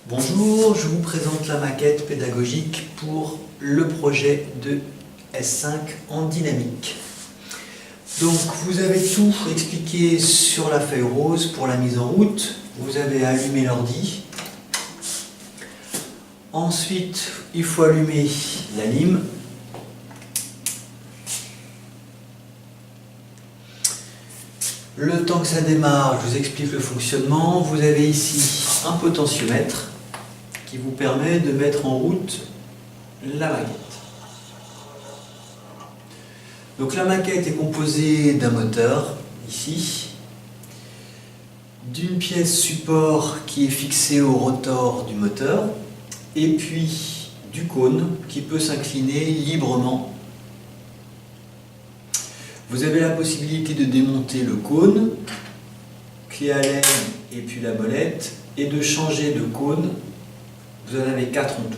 Bonjour, je vous présente la maquette pédagogique pour le projet de S5 en dynamique. Donc vous avez tout expliqué sur la feuille rose pour la mise en route. Vous avez allumé l'ordi. Ensuite, il faut allumer la lime. Le temps que ça démarre, je vous explique le fonctionnement. Vous avez ici un potentiomètre qui vous permet de mettre en route la maquette. Donc la maquette est composée d'un moteur, ici, d'une pièce support qui est fixée au rotor du moteur, et puis du cône qui peut s'incliner librement. Vous avez la possibilité de démonter le cône, clé Allen et puis la molette, et de changer de cône. Vous en avez 4 en tout.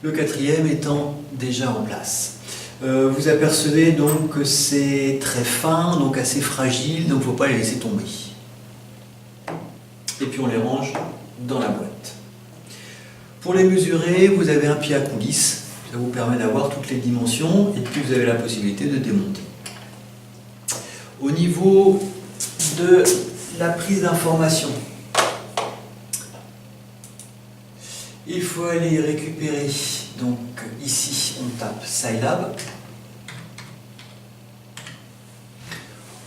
Le quatrième étant déjà en place. Vous apercevez donc que c'est très fin, donc assez fragile, donc il ne faut pas les laisser tomber. Et puis on les range dans la boîte. Pour les mesurer, vous avez un pied à coulisse. Ça vous permet d'avoir toutes les dimensions et puis vous avez la possibilité de démonter. Au niveau de la prise d'information, il faut aller récupérer, donc ici on tape Scilab,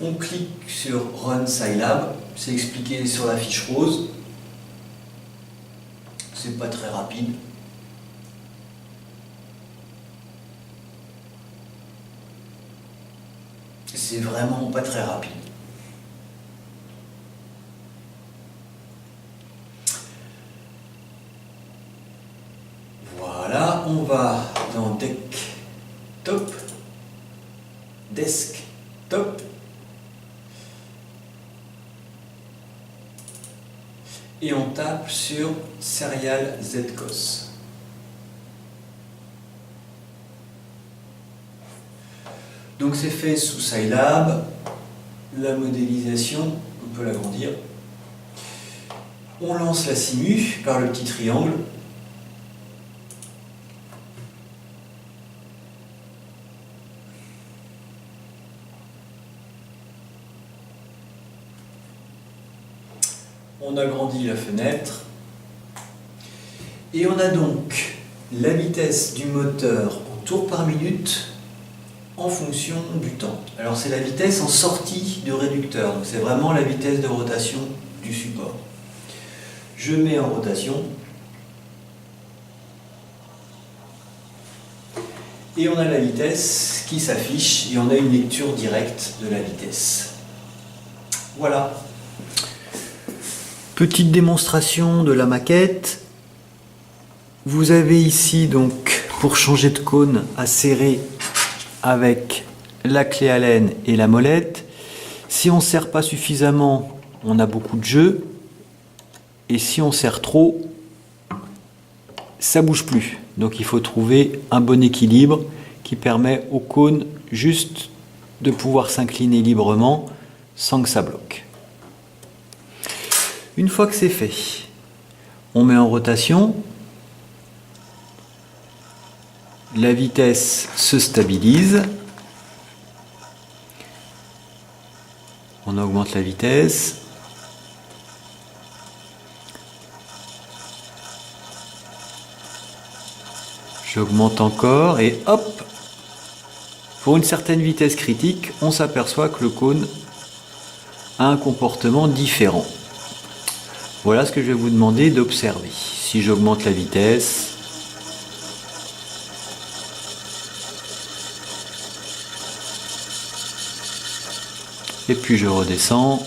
on clique sur Run Scilab, c'est expliqué sur la fiche rose, c'est pas très rapide. C'est vraiment pas très rapide. Voilà, on va dans Desktop, et on tape sur Serial ZCOS. Donc c'est fait sous Scilab, la modélisation, on peut l'agrandir. On lance la simu par le petit triangle. On agrandit la fenêtre. Et on a donc la vitesse du moteur en tours par minute en fonction du temps. Alors c'est la vitesse en sortie de réducteur, donc c'est vraiment la vitesse de rotation du support. Je mets en rotation et on a la vitesse qui s'affiche et on a une lecture directe de la vitesse. Voilà. Petite démonstration de la maquette. Vous avez ici donc pour changer de cône à serrer avec la clé Allen et la molette. Si on ne serre pas suffisamment, on a beaucoup de jeu. Et si on serre trop, ça ne bouge plus. Donc il faut trouver un bon équilibre qui permet au cône juste de pouvoir s'incliner librement sans que ça bloque. Une fois que c'est fait, on met en rotation. La vitesse se stabilise. On augmente la vitesse. J'augmente encore et hop! Pour une certaine vitesse critique, on s'aperçoit que le cône a un comportement différent. Voilà ce que je vais vous demander d'observer. Si j'augmente la vitesse, et puis je redescends.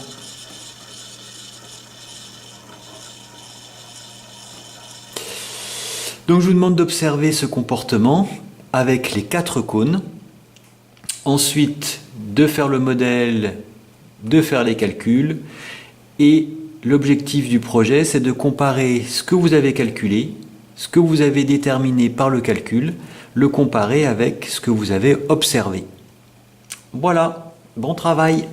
Donc je vous demande d'observer ce comportement avec les 4 cônes. Ensuite, de faire le modèle, de faire les calculs. Et l'objectif du projet, c'est de comparer ce que vous avez calculé, ce que vous avez déterminé par le calcul, le comparer avec ce que vous avez observé. Voilà, bon travail!